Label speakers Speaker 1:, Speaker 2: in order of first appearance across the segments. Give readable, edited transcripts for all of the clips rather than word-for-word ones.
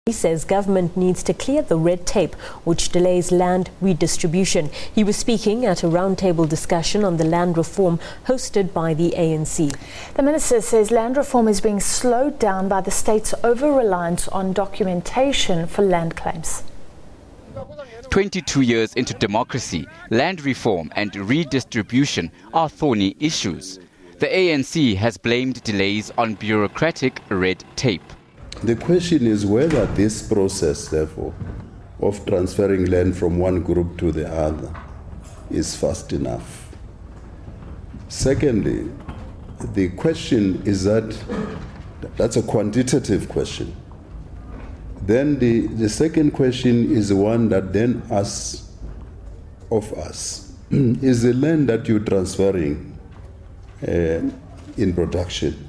Speaker 1: He says government needs to clear the red tape which delays land redistribution. He was speaking at a roundtable discussion on the land reform hosted by the ANC.
Speaker 2: The minister says land reform is being slowed down by the state's over-reliance on documentation for land claims.
Speaker 3: 22 years into democracy, land reform and redistribution are thorny issues. The ANC has blamed delays on bureaucratic red tape.
Speaker 4: The question is whether this process, therefore, of transferring land from one group to the other is fast enough. Secondly, the question is that's a quantitative question. Then the second question is the one that then asks of us, is the land that you're transferring in production?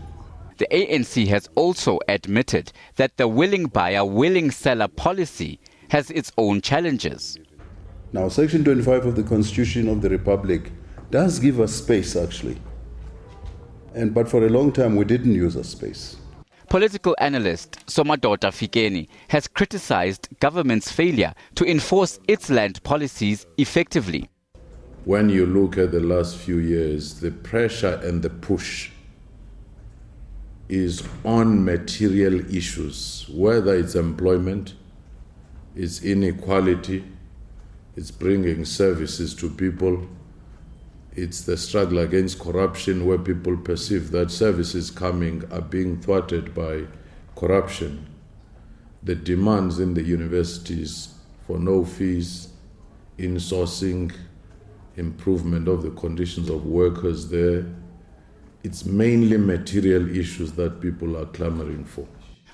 Speaker 3: The ANC has also admitted that the willing buyer, willing seller policy has its own challenges.
Speaker 4: Now, Section 25 of the Constitution of the Republic does give us space, actually. But for a long time, we didn't use a space.
Speaker 3: Political analyst Somadota Fikeni has criticized government's failure to enforce its land policies effectively.
Speaker 5: When you look at the last few years, the pressure and the push is on material issues, whether it's employment, it's inequality, it's bringing services to people, it's the struggle against corruption where people perceive that services coming are being thwarted by corruption, the demands in the universities for no fees, insourcing, improvement of the conditions of workers there. It's mainly material issues that people are clamoring for.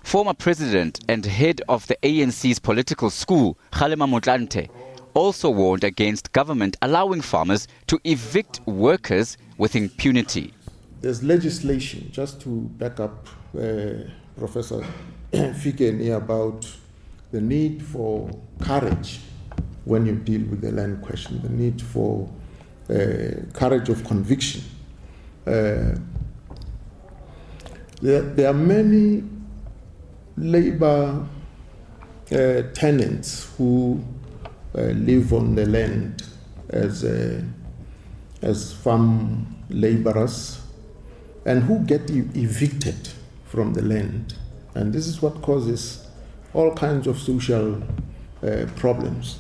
Speaker 3: Former president and head of the ANC's political school, Kgalema Motlanthe, also warned against government allowing farmers to evict workers with impunity.
Speaker 6: There's legislation, just to back up Professor Fikeni, about the need for courage when you deal with the land question, the need for courage of conviction. There are many labor tenants who live on the land as farm laborers and who get evicted from the land. And this is what causes all kinds of social problems.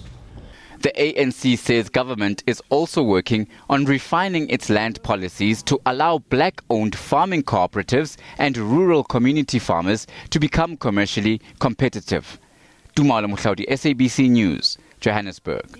Speaker 3: The ANC says government is also working on refining its land policies to allow black-owned farming cooperatives and rural community farmers to become commercially competitive. Dumalo Mohlaudi, SABC News, Johannesburg.